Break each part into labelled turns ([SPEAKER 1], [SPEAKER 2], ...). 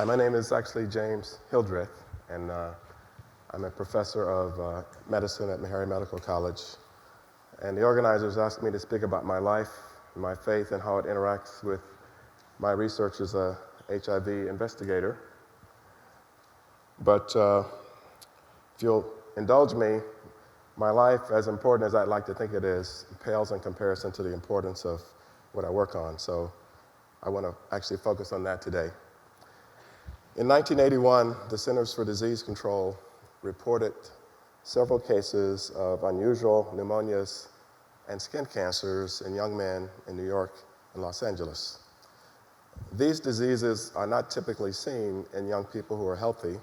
[SPEAKER 1] Hi, my name is actually James Hildreth, and I'm a professor of medicine at Meharry Medical College. And the organizers asked me to speak about my life, my faith, and how it interacts with my research as a HIV investigator. But if you'll indulge me, my life, as important as I'd like to think it is, pales in comparison to the importance of what I work on. So I want to actually focus on that today. In 1981, the Centers for Disease Control reported several cases of unusual pneumonias and skin cancers in young men in New York and Los Angeles. These diseases are not typically seen in young people who are healthy,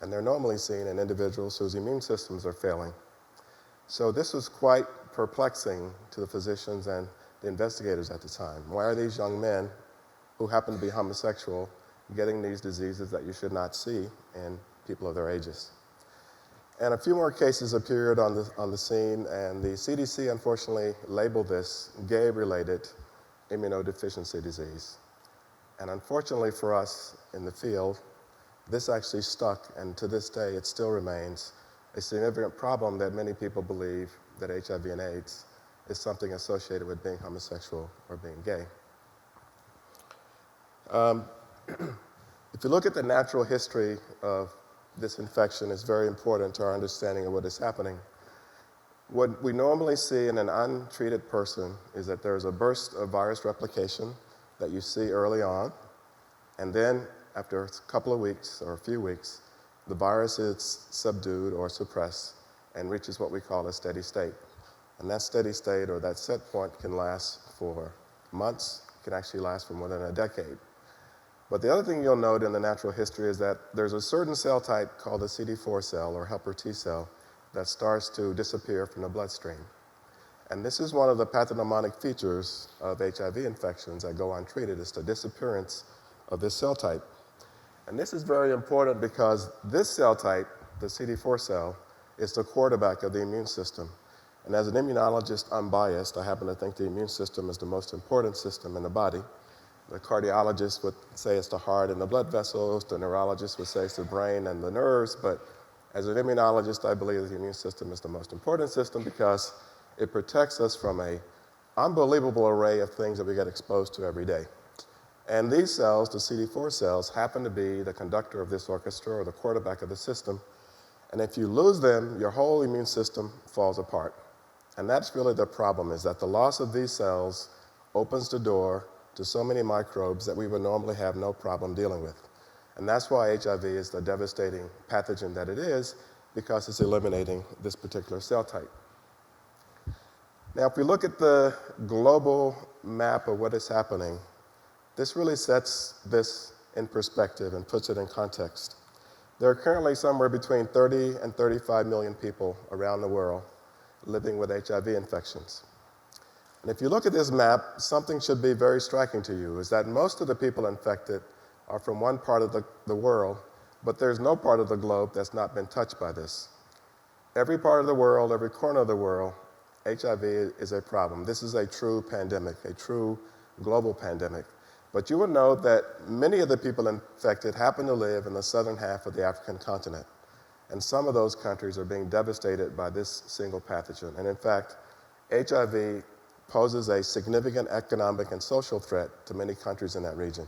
[SPEAKER 1] and they're normally seen in individuals whose immune systems are failing. So this was quite perplexing to the physicians and the investigators at the time. Why are these young men who happen to be homosexual getting these diseases that you should not see in people of their ages? And a few more cases appeared on the scene, and the CDC unfortunately labeled this gay-related immunodeficiency disease. And unfortunately for us in the field, this actually stuck, and to this day it still remains a significant problem that many people believe that HIV and AIDS is something associated with being homosexual or being gay. If you look at the natural history of this infection, it's very important to our understanding of what is happening. What we normally see in an untreated person is that there's a burst of virus replication that you see early on, and then after a couple of weeks or a few weeks, the virus is subdued or suppressed and reaches what we call a steady state. And that steady state or that set point can last for months, can actually last for more than a decade. But the other thing you'll note in the natural history is that there's a certain cell type called the CD4 cell or helper T cell that starts to disappear from the bloodstream. And this is one of the pathognomonic features of HIV infections that go untreated, is the disappearance of this cell type. And this is very important because this cell type, the CD4 cell, is the quarterback of the immune system. And as an immunologist, unbiased, I happen to think the immune system is the most important system in the body. The cardiologist would say it's the heart and the blood vessels. The neurologist would say it's the brain and the nerves. But as an immunologist, I believe the immune system is the most important system because it protects us from an unbelievable array of things that we get exposed to every day. And these cells, the CD4 cells, happen to be the conductor of this orchestra or the quarterback of the system. And if you lose them, your whole immune system falls apart. And that's really the problem, is that the loss of these cells opens the door to so many microbes that we would normally have no problem dealing with. And that's why HIV is the devastating pathogen that it is, because it's eliminating this particular cell type. Now, if we look at the global map of what is happening, this really sets this in perspective and puts it in context. There are currently somewhere between 30 and 35 million people around the world living with HIV infections. And if you look at this map, something should be very striking to you, is that most of the people infected are from one part of the world, but there's no part of the globe that's not been touched by this. Every part of the world, every corner of the world, HIV is a problem. This is a true pandemic, a true global pandemic. But you will note that many of the people infected happen to live in the southern half of the African continent. And some of those countries are being devastated by this single pathogen. And in fact, HIV poses a significant economic and social threat to many countries in that region.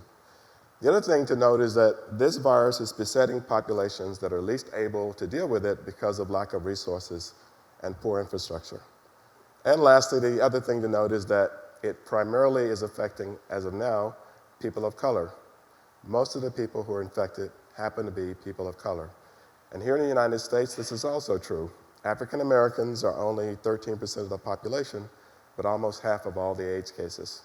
[SPEAKER 1] The other thing to note is that this virus is besetting populations that are least able to deal with it because of lack of resources and poor infrastructure. And lastly, the other thing to note is that it primarily is affecting, as of now, people of color. Most of the people who are infected happen to be people of color. And here in the United States, this is also true. African Americans are only 13% of the population, but almost half of all the AIDS cases.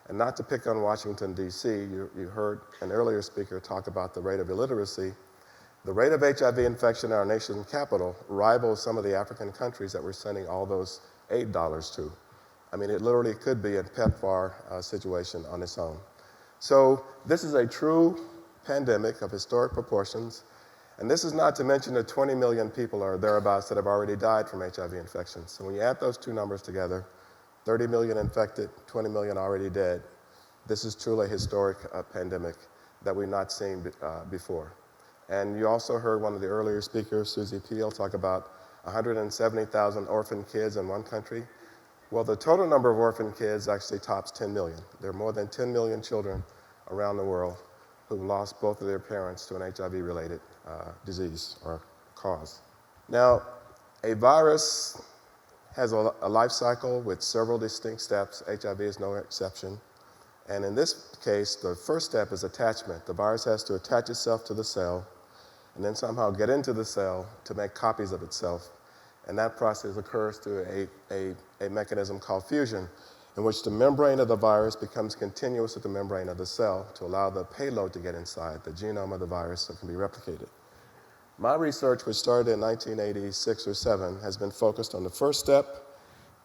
[SPEAKER 1] And not to pick on Washington, D.C., you heard an earlier speaker talk about the rate of illiteracy. The rate of HIV infection in our nation's capital rivals some of the African countries that we're sending all those aid dollars to. I mean, it literally could be a PEPFAR situation on its own. So this is a true pandemic of historic proportions. And this is not to mention the 20 million people or thereabouts that have already died from HIV infections. So when you add those two numbers together, 30 million infected, 20 million already dead, this is truly a historic pandemic. that we've not seen before. And you also heard one of the earlier speakers, Susie Peel, talk about 170,000 orphan kids in one country. Well, the total number of orphan kids actually tops 10 million. There are more than 10 million children around the world who've lost both of their parents to an HIV-related disease or cause. Now, a virus has a life cycle with several distinct steps. HIV is no exception. And in this case, the first step is attachment. The virus has to attach itself to the cell and then somehow get into the cell to make copies of itself. And that process occurs through a mechanism called fusion, in which the membrane of the virus becomes continuous with the membrane of the cell to allow the payload to get inside, the genome of the virus, so it can be replicated. My research, which started in 1986 or 7, has been focused on the first step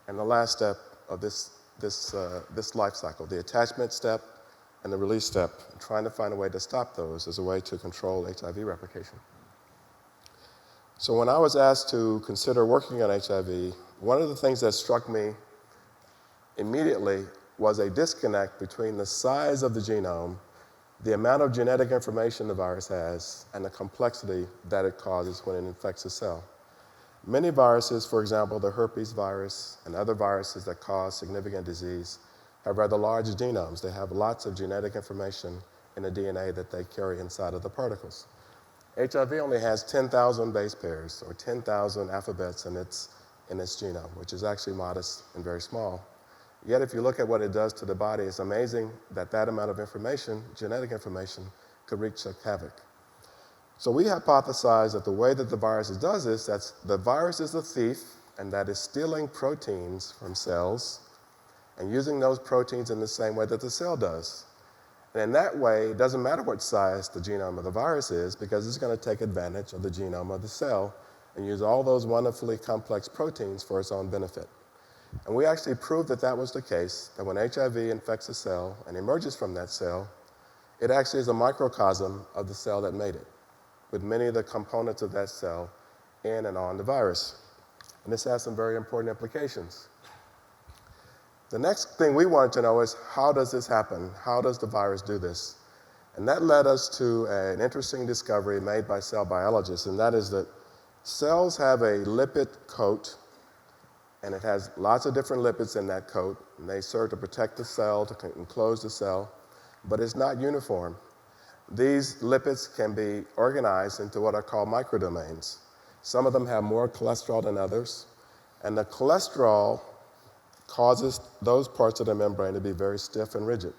[SPEAKER 1] and the last step of this life cycle, the attachment step and the release step, and trying to find a way to stop those as a way to control HIV replication. So when I was asked to consider working on HIV, one of the things that struck me immediately was a disconnect between the size of the genome, the amount of genetic information the virus has, and the complexity that it causes when it infects a cell. Many viruses, for example, the herpes virus and other viruses that cause significant disease, have rather large genomes. They have lots of genetic information in the DNA that they carry inside of the particles. HIV only has 10,000 base pairs, or 10,000 alphabets in its genome, which is actually modest and very small. Yet if you look at what it does to the body, it's amazing that that amount of information, genetic information, could wreak such havoc. So we hypothesized that the way that the virus does this, that the virus is a thief, and that is stealing proteins from cells and using those proteins in the same way that the cell does. And in that way, it doesn't matter what size the genome of the virus is, because it's going to take advantage of the genome of the cell and use all those wonderfully complex proteins for its own benefit. And we actually proved that that was the case, that when HIV infects a cell and emerges from that cell, it actually is a microcosm of the cell that made it, with many of the components of that cell in and on the virus. And this has some very important implications. The next thing we wanted to know is, how does this happen? How does the virus do this? And that led us to an interesting discovery made by cell biologists, and that is that cells have a lipid coat, and it has lots of different lipids in that coat, and they serve to protect the cell, to enclose the cell, but it's not uniform. These lipids can be organized into what are called microdomains. Some of them have more cholesterol than others, and the cholesterol causes those parts of the membrane to be very stiff and rigid.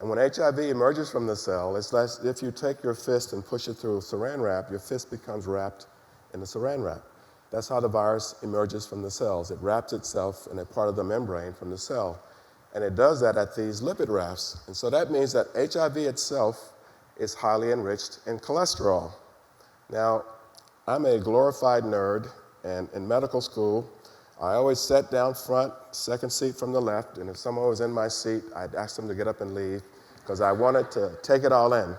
[SPEAKER 1] And when HIV emerges from the cell, it's like if you take your fist and push it through saran wrap, your fist becomes wrapped in the saran wrap. That's how the virus emerges from the cells. It wraps itself in a part of the membrane from the cell. And it does that at these lipid rafts. And so that means that HIV itself is highly enriched in cholesterol. Now, I'm a glorified nerd, and in medical school, I always sat down front, second seat from the left, and if someone was in my seat, I'd ask them to get up and leave, because I wanted to take it all in.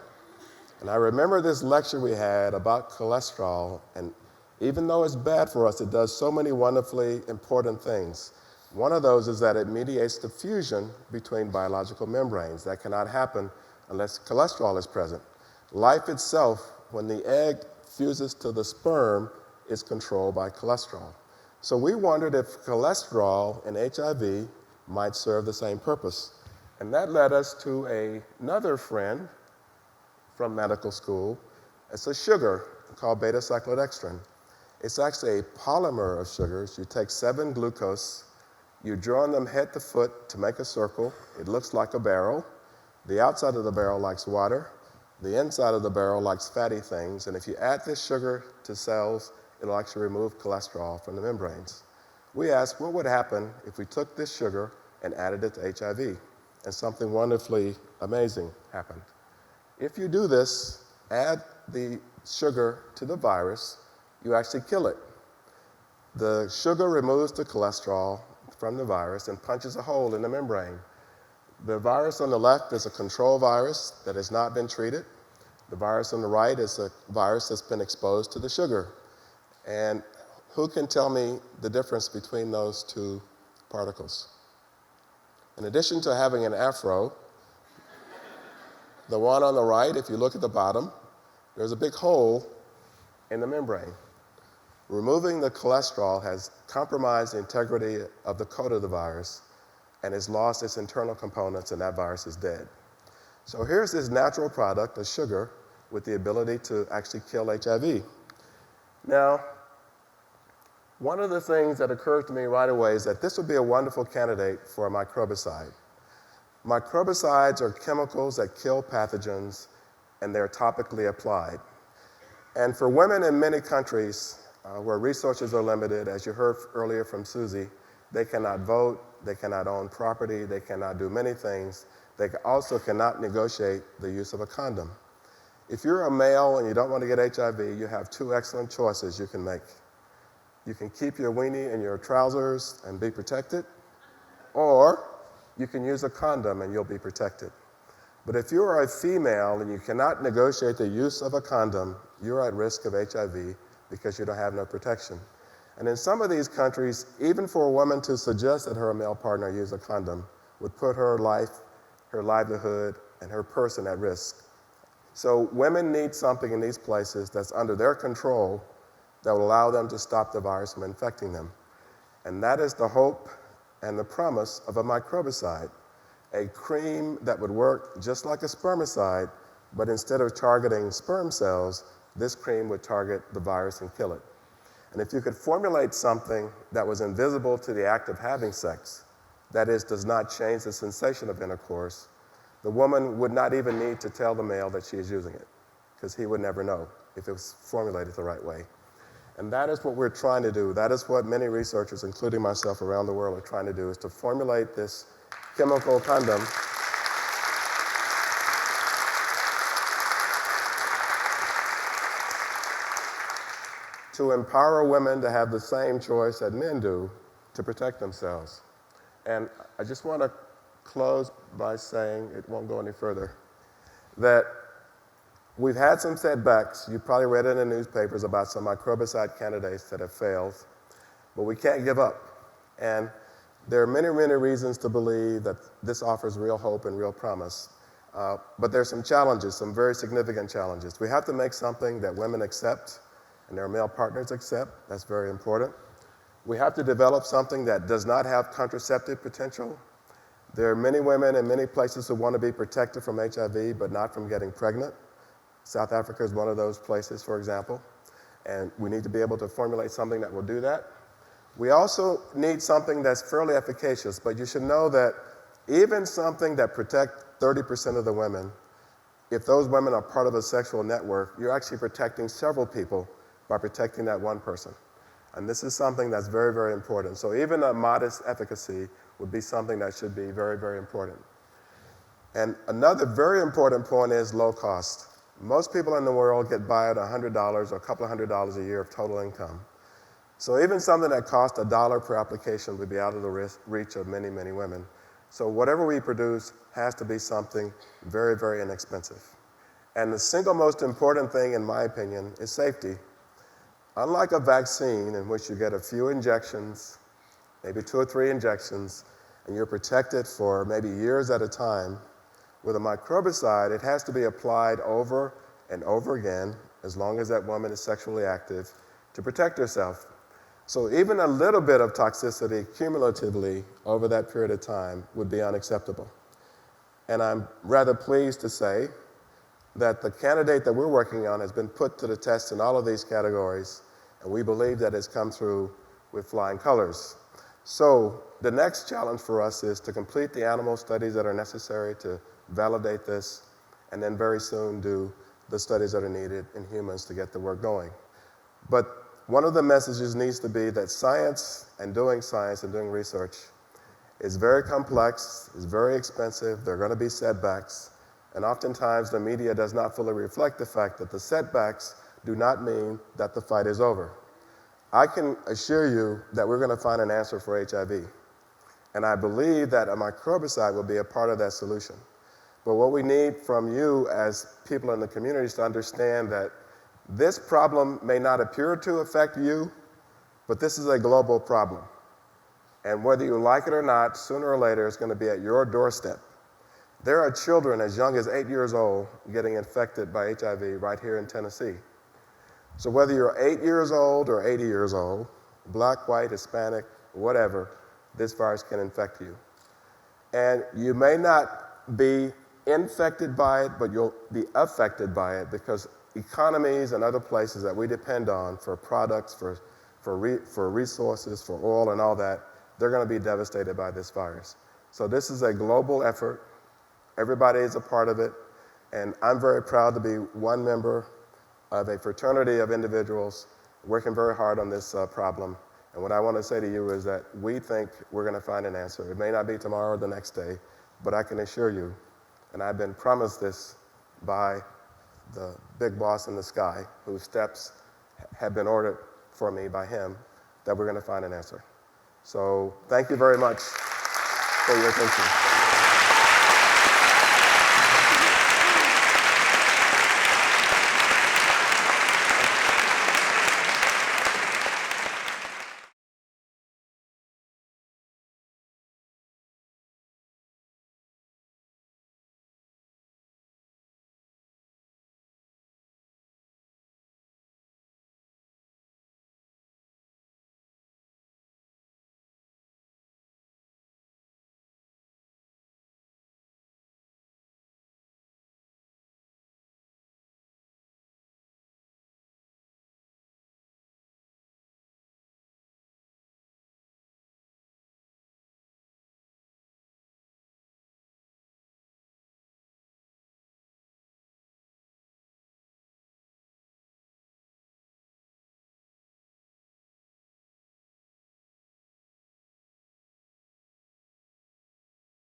[SPEAKER 1] And I remember this lecture we had about cholesterol, and even though it's bad for us, it does so many wonderfully important things. One of those is that it mediates the fusion between biological membranes. That cannot happen unless cholesterol is present. Life itself, when the egg fuses to the sperm, is controlled by cholesterol. So we wondered if cholesterol in HIV might serve the same purpose. And that led us to another friend from medical school. It's a sugar called beta-cyclodextrin. It's actually a polymer of sugars. You take 7 glucose, you draw on them head to foot to make a circle. It looks like a barrel. The outside of the barrel likes water. The inside of the barrel likes fatty things. And if you add this sugar to cells, it'll actually remove cholesterol from the membranes. We asked what would happen if we took this sugar and added it to HIV, and something wonderfully amazing happened. If you do this, add the sugar to the virus, you actually kill it. The sugar removes the cholesterol from the virus and punches a hole in the membrane. The virus on the left is a control virus that has not been treated. The virus on the right is a virus that's been exposed to the sugar. And who can tell me the difference between those two particles? In addition to having an afro, The one on the right, if you look at the bottom, there's a big hole in the membrane. Removing the cholesterol has compromised the integrity of the coat of the virus and has lost its internal components, and that virus is dead. So here's this natural product, a sugar, with the ability to actually kill HIV. Now, one of the things that occurred to me right away is that this would be a wonderful candidate for a microbicide. Microbicides are chemicals that kill pathogens, and they're topically applied. And for women in many countries where resources are limited, as you heard earlier from Susie, they cannot vote, they cannot own property, they cannot do many things. They also cannot negotiate the use of a condom. If you're a male and you don't want to get HIV, you have two excellent choices you can make. You can keep your weenie in your trousers and be protected, or you can use a condom and you'll be protected. But if you are a female and you cannot negotiate the use of a condom, you're at risk of HIV because you don't have no protection. And in some of these countries, even for a woman to suggest that her male partner use a condom would put her life, her livelihood, and her person at risk. So women need something in these places that's under their control that will allow them to stop the virus from infecting them. And that is the hope and the promise of a microbicide, a cream that would work just like a spermicide, but instead of targeting sperm cells, this cream would target the virus and kill it. And if you could formulate something that was invisible to the act of having sex, that is, does not change the sensation of intercourse, the woman would not even need to tell the male that she is using it, because he would never know if it was formulated the right way. And that is what we're trying to do. That is what many researchers, including myself around the world, are trying to do, is to formulate this chemical condom to empower women to have the same choice that men do to protect themselves. And I just want to close by saying, it won't go any further, that we've had some setbacks. You probably read in the newspapers about some microbicide candidates that have failed, but we can't give up. And there are many, many reasons to believe that this offers real hope and real promise. But there's some challenges, some very significant challenges. We have to make something that women accept and their male partners accept. That's very important. We have to develop something that does not have contraceptive potential. There are many women in many places who want to be protected from HIV, but not from getting pregnant. South Africa is one of those places, for example. And we need to be able to formulate something that will do that. We also need something that's fairly efficacious, but you should know that even something that protects 30% of the women, if those women are part of a sexual network, you're actually protecting several people by protecting that one person. And this is something that's very, very important. So even a modest efficacy would be something that should be very, very important. And another very important point is low cost. Most people in the world get by at $100 or a couple of $100 a year of total income. So even something that costs $1 per application would be out of the reach of many, many women. So whatever we produce has to be something very, very inexpensive. And the single most important thing, in my opinion, is safety. Unlike a vaccine in which you get a few injections, maybe 2 or 3 injections, and you're protected for maybe years at a time, with a microbicide, it has to be applied over and over again, as long as that woman is sexually active, to protect herself. So even a little bit of toxicity cumulatively over that period of time would be unacceptable. And I'm rather pleased to say that the candidate that we're working on has been put to the test in all of these categories, and we believe that it's come through with flying colors. So the next challenge for us is to complete the animal studies that are necessary to validate this, and then very soon do the studies that are needed in humans to get the work going. But one of the messages needs to be that science and doing research is very complex, is very expensive, there are going to be setbacks, and oftentimes the media does not fully reflect the fact that the setbacks do not mean that the fight is over. I can assure you that we're going to find an answer for HIV. And I believe that a microbicide will be a part of that solution. But what we need from you as people in the community is to understand that this problem may not appear to affect you, but this is a global problem. And whether you like it or not, sooner or later, it's going to be at your doorstep. There are children as young as 8 years old getting infected by HIV right here in Tennessee. So whether you're 8 years old or 80 years old, black, white, Hispanic, whatever, this virus can infect you. And you may not be infected by it, but you'll be affected by it because economies and other places that we depend on for products, for resources, for oil and all that, they're going to be devastated by this virus. So this is a global effort. Everybody is a part of it. And I'm very proud to be one member of a fraternity of individuals working very hard on this problem. And what I want to say to you is that we think we're going to find an answer. It may not be tomorrow or the next day, but I can assure you, and I've been promised this by the big boss in the sky, whose steps have been ordered for me by him, that we're going to find an answer. So thank you very much for your attention.